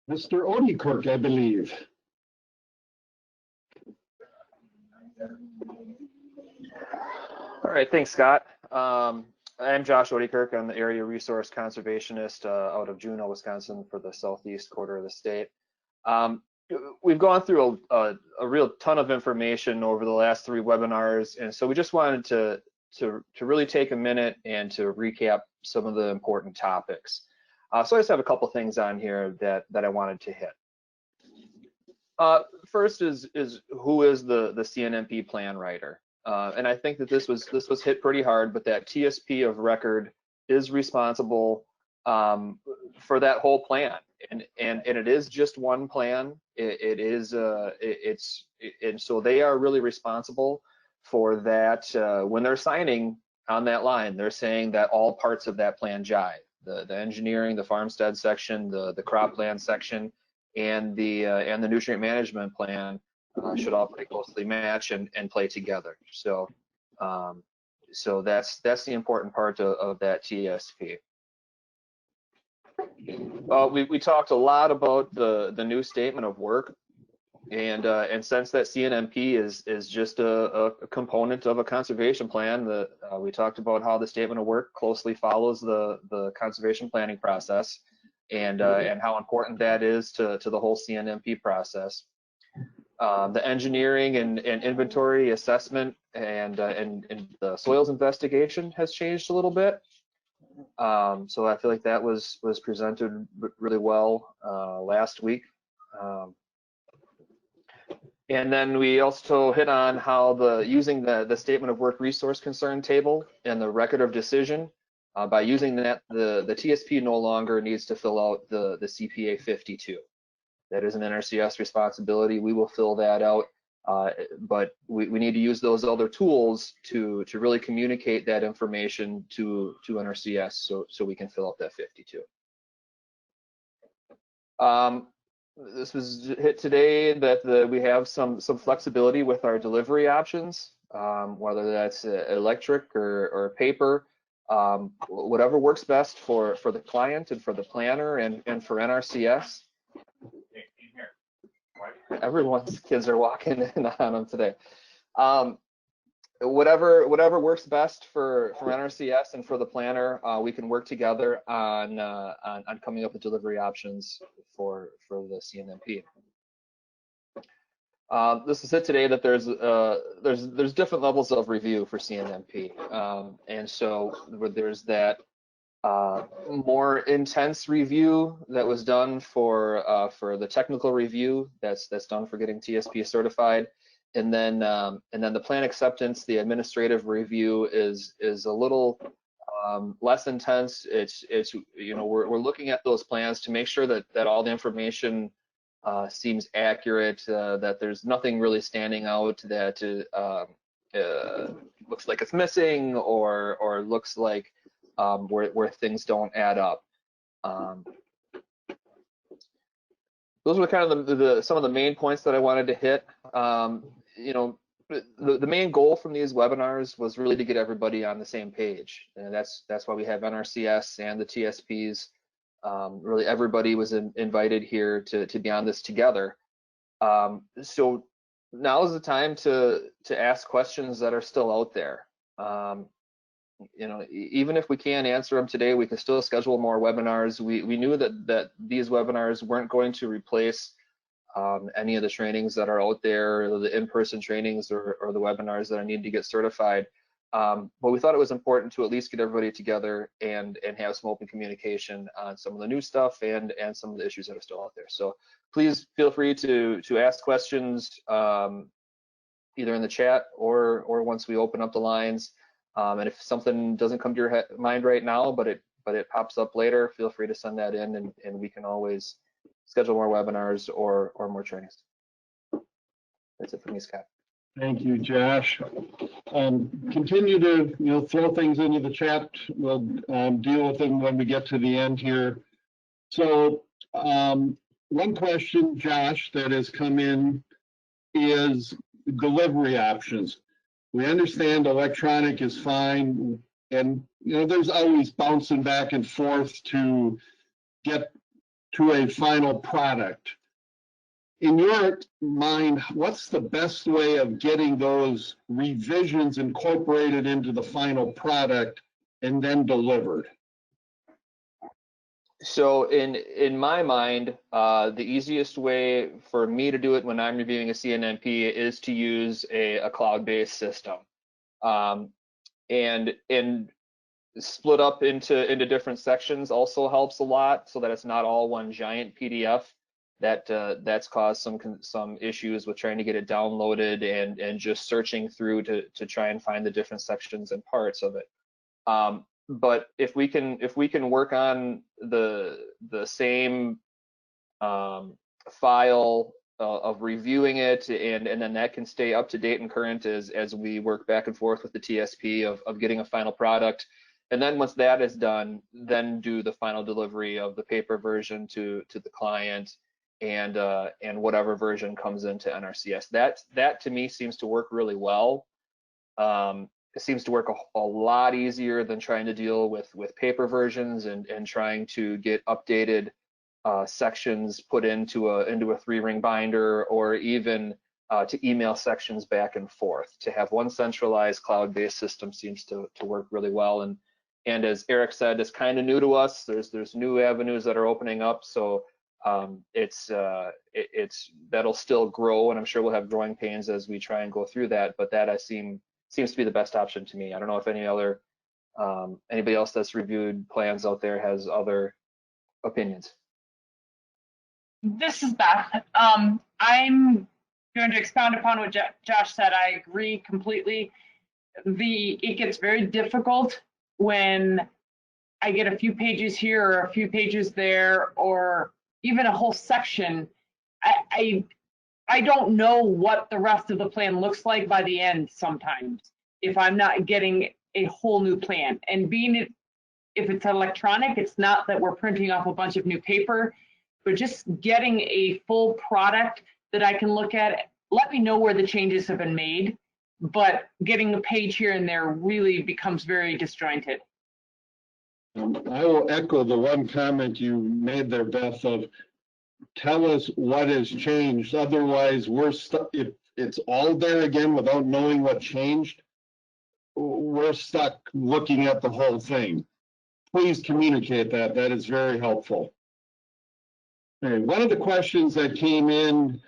Mr. Odekirk, I believe. All right, thanks, Scott. I'm Josh Odekirk. I'm the Area Resource Conservationist out of Juneau, Wisconsin for the southeast quarter of the state. We've gone through a real ton of information over the last 3 webinars, and so we just wanted to really take a minute and to recap some of the important topics. So I just have a couple things on here that I wanted to hit. First is who is the CNMP plan writer? And I think that this was hit pretty hard, but that TSP of record is responsible for that whole plan, and it is just one plan. And so they are really responsible for that. When they're signing on that line, they're saying that all parts of that plan jive. The engineering, the farmstead section, the cropland section, and the nutrient management plan should all pretty closely match and play together. So so that's the important part of that TSP. We talked a lot about the new statement of work, and since that CNMP is just a component of a conservation plan, we talked about how the statement of work closely follows the conservation planning process, and how important that is to the whole CNMP process. The engineering and inventory assessment and the soils investigation has changed a little bit. So I feel like that was presented really well last week. And then we also hit on how using the statement of work resource concern table and the record of decision. By using that, the TSP no longer needs to fill out the CPA 52. That is an NRCS responsibility. We will fill that out, but we need to use those other tools to really communicate that information to NRCS so we can fill out that 52. This was hit today that we have some flexibility with our delivery options, whether that's electric or paper, whatever works best for the client and for the planner and for NRCS. Everyone's kids are walking in on them today. Whatever works best for NRCS and for the planner, we can work together on coming up with delivery options for the CNMP. This is it today that there's different levels of review for CNMP, and so there's that more intense review that was done for the technical review that's done for getting TSP certified. And then the plan acceptance, the administrative review is a little less intense. It's we're looking at those plans to make sure that all the information seems accurate, that there's nothing really standing out that looks like it's missing or looks like where things don't add up. Those were kind of some of the main points that I wanted to hit. You know, the main goal from these webinars was really to get everybody on the same page, and that's why we have NRCS and the TSPs. Really, everybody was invited here to be on this together. So now is the time to ask questions that are still out there. You know, even if we can't answer them today, we can still schedule more webinars. We knew that these webinars weren't going to replace any of the trainings that are out there, or the in-person trainings or the webinars that I need to get certified. But we thought it was important to at least get everybody together and have some open communication on some of the new stuff and some of the issues that are still out there. So please feel free to ask questions either in the chat or once we open up the lines. And if something doesn't come to your mind right now, but it pops up later, feel free to send that in, and we can always schedule more webinars or more trainings. That's it for me, Scott. Thank you, Josh. Continue to throw things into the chat. We'll deal with them when we get to the end here. So one question, Josh, that has come in is delivery options. We understand electronic is fine, and there's always bouncing back and forth to get to a final product. In your mind, what's the best way of getting those revisions incorporated into the final product and then delivered? So in my mind, the easiest way for me to do it when I'm reviewing a CNMP is to use a cloud-based system, and split up into different sections also helps a lot, so that it's not all one giant PDF. That's caused some issues with trying to get it downloaded and just searching through to try and find the different sections and parts of it. But if we can work on the same file of reviewing it, and then that can stay up to date and current as we work back and forth with the TSP of getting a final product, and then once that is done, then do the final delivery of the paper version to the client and whatever version comes into NRCS. That to me seems to work really well. It seems to work a lot easier than trying to deal with paper versions and trying to get updated sections put into a 3-ring binder, or even to email sections back and forth. To have one centralized cloud-based system seems to work really well. And as Eric said, it's kind of new to us. There's new avenues that are opening up, so that'll still grow, and I'm sure we'll have growing pains as we try and go through that. But that seems to be the best option to me. I don't know if anybody else that's reviewed plans out there has other opinions. This is Beth. I'm going to expound upon what Josh said. I agree completely. It gets very difficult when I get a few pages here or a few pages there, or even a whole section. I don't know what the rest of the plan looks like by the end sometimes if I'm not getting a whole new plan. And if it's electronic, it's not that we're printing off a bunch of new paper, but just getting a full product that I can look at. Let me know where the changes have been made, but getting a page here and there really becomes very disjointed. I will echo the one comment you made there, Beth, of tell us what has changed. Otherwise, we're stuck. If it's all there again without knowing what changed, we're stuck looking at the whole thing. Please communicate that. That is very helpful. Okay, one of the questions that came in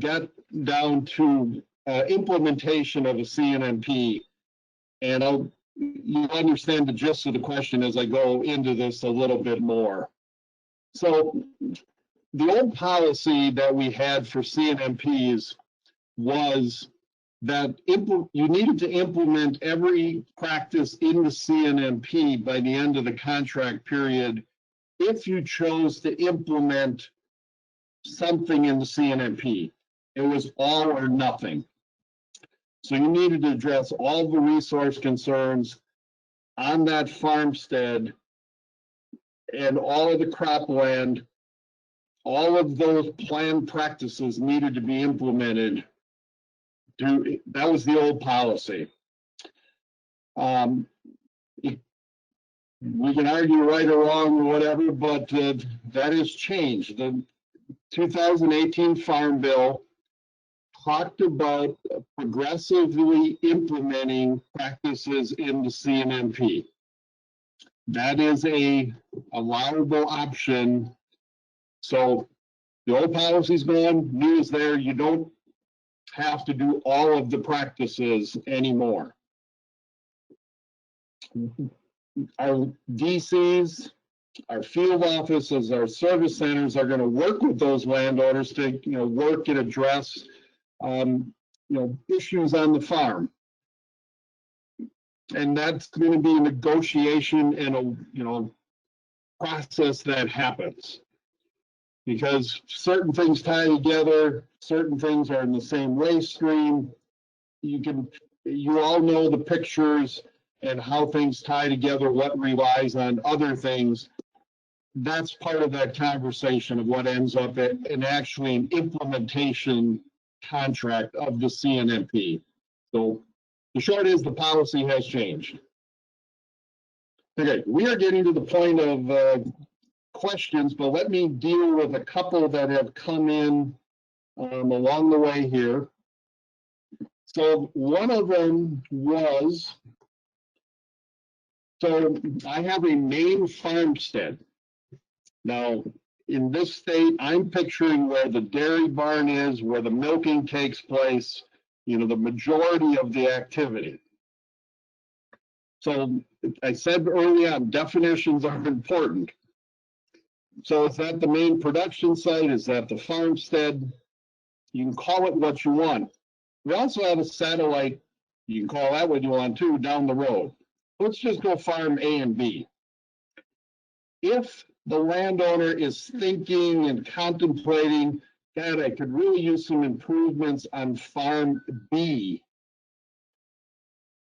got down to implementation of a CNMP, and you'll understand the gist of the question as I go into this a little bit more. So the old policy that we had for CNMPs was that you needed to implement every practice in the CNMP by the end of the contract period if you chose to implement something in the CNMP. It was all or nothing. So you needed to address all the resource concerns on that farmstead and all of the cropland, all of those planned practices needed to be implemented. That was the old policy. We can argue right or wrong or whatever, but that has changed. The 2018 Farm Bill talked about progressively implementing practices in the CNMP. That is a allowable option. So the old policy's gone, new is there. You don't have to do all of the practices anymore. Our DCs, our field offices, our service centers are going to work with those landowners to, work and address, issues on the farm. And that's going to be a negotiation and a, process that happens. Because certain things tie together, certain things are in the same waste stream. You all know the pictures and how things tie together, what relies on other things. That's part of that conversation of what ends up in actually an implementation contract of the CNMP. So the short is the policy has changed. Okay, we are getting to the point of questions, but let me deal with a couple that have come in along the way here. So one of them was, so I have a main farmstead. Now, in this state, I'm picturing where the dairy barn is, where the milking takes place, the majority of the activity. So I said early on, definitions are important. So is that the main production site? Is that the farmstead? You can call it what you want. We also have a satellite, you can call that what you want too, down the road. Let's just go farm A and B. If the landowner is thinking and contemplating, God, I could really use some improvements on farm B,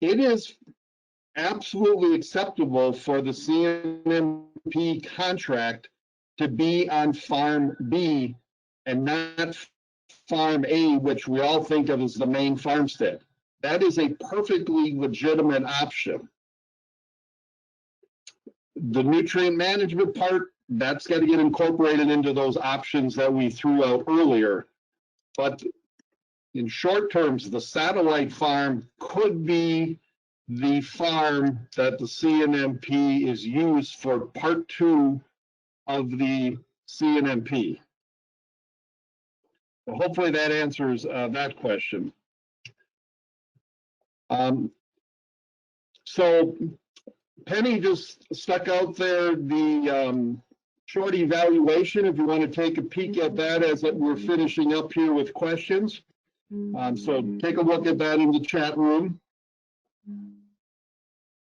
it is absolutely acceptable for the CNMP contract to be on farm B and not farm A, which we all think of as the main farmstead. That is a perfectly legitimate option. The nutrient management part, that's got to get incorporated into those options that we threw out earlier. But in short terms, the satellite farm could be the farm that the CNMP is used for part 2 of the CNMP. Well, hopefully that answers that question. So Penny just stuck out there the short evaluation, if you want to take a peek at that as we're finishing up here with questions. So take a look at that in the chat room.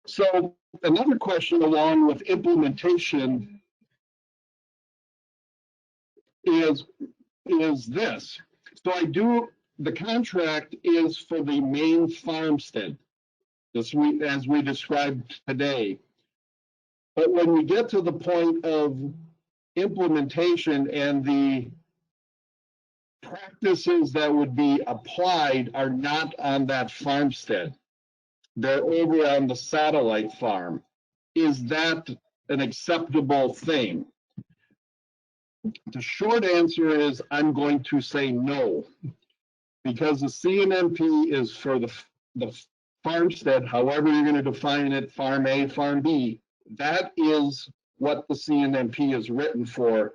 So another question along with implementation is this. So the contract is for the main farmstead, as we described today. But when we get to the point of implementation and the practices that would be applied are not on that farmstead, they're over on the satellite farm. Is that an acceptable thing? The short answer is I'm going to say no, because the CNMP is for the farmstead, however you're going to define it, farm A, farm B. That is what the CNMP is written for.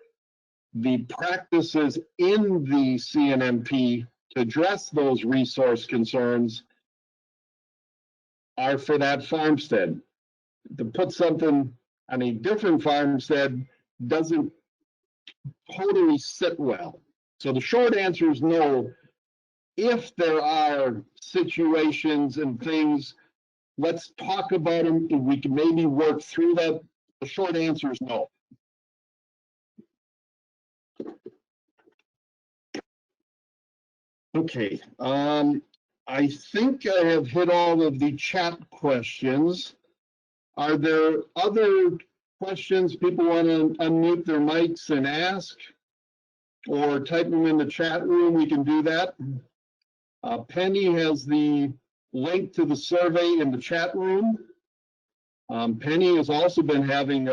The practices in the CNMP to address those resource concerns are for that farmstead. To put something on a different farmstead doesn't totally sit well. So the short answer is no. If there are situations and things, let's talk about them. If we can maybe work through that, the short answer is no. Okay, I think I have hit all of the chat questions. Are there other questions, people want to unmute their mics and ask, or type them in the chat room, we can do that. Penny has the link to the survey in the chat room. Penny has also been having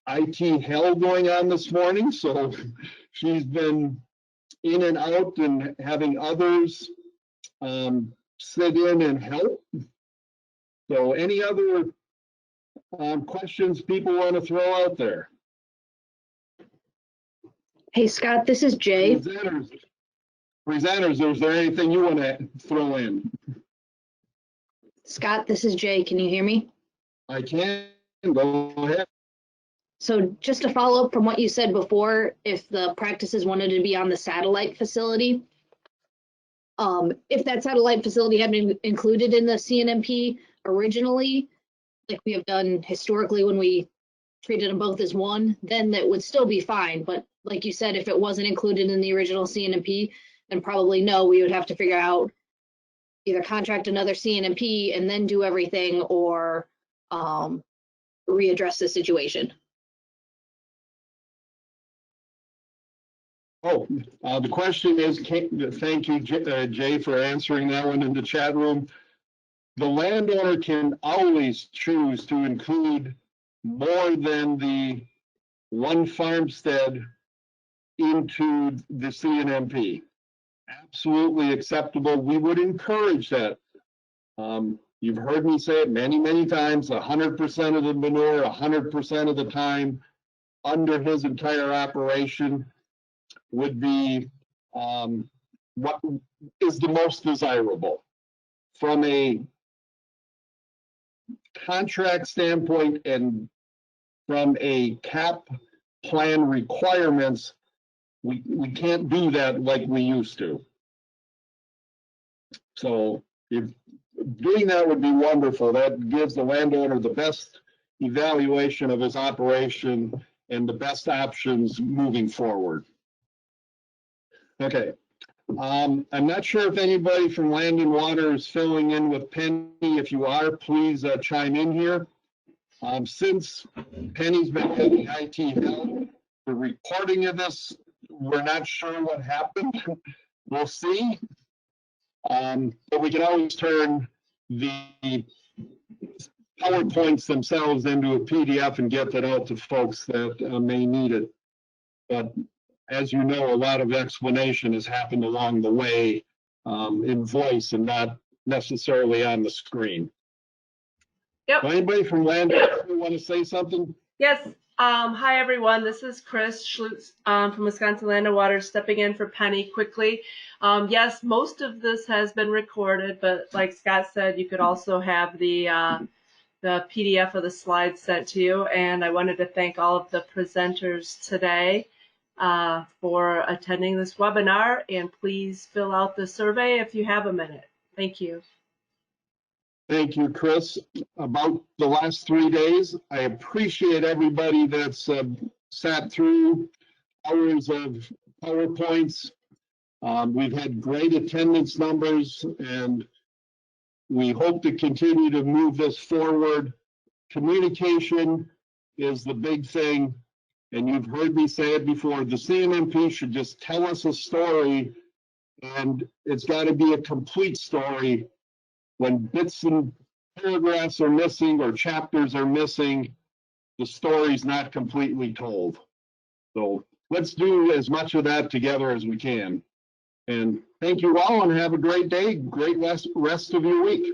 IT hell going on this morning, so she's been in and out and having others sit in and help. So any other questions people want to throw out there? Hey, Scott, this is Jay. Presenters, is there anything you want to throw in? Scott, this is Jay. Can you hear me? I can. Go ahead. So just to follow up from what you said before, if the practices wanted to be on the satellite facility, if that satellite facility had been included in the CNMP originally, like we have done historically when we treated them both as one, then that would still be fine. But like you said, if it wasn't included in the original CNMP, then probably no, we would have to figure out either contract another CNMP and then do everything, or readdress the situation. Oh, the question is, thank you, Jay, for answering that one in the chat room. The landowner can always choose to include more than the one farmstead into the CNMP. Absolutely acceptable. We would encourage that. You've heard me say it many, many times, 100% of the manure, 100% of the time under his entire operation would be what is the most desirable. From a contract standpoint and from a CAP plan requirements, we can't do that like we used to. So if doing that would be wonderful. That gives the landowner the best evaluation of his operation and the best options moving forward. Okay. I'm not sure if anybody from Land+Water is filling in with Penny. If you are, please chime in here. Since Penny's been having IT help, the reporting of this, we're not sure what happened. We'll see. But we can always turn the PowerPoints themselves into a PDF and get that out to folks that may need it. But as you know, a lot of explanation has happened along the way in voice and not necessarily on the screen. Yep. Anybody from Land+Water want to say something? Yes. Hi, everyone. This is Chris Schlutz from Wisconsin Land+Water stepping in for Penny quickly. Yes, most of this has been recorded, but like Scott said, you could also have the PDF of the slides sent to you. And I wanted to thank all of the presenters today for attending this webinar. And please fill out the survey if you have a minute. Thank you. Thank you, Chris. About the last 3 days, I appreciate everybody that's sat through hours of PowerPoints. We've had great attendance numbers, and we hope to continue to move this forward. Communication is the big thing, and you've heard me say it before. The CNMP should just tell us a story, and it's got to be a complete story. When bits and paragraphs are missing or chapters are missing, the story's not completely told. So let's do as much of that together as we can. And thank you all, and have a great day. Great rest of your week.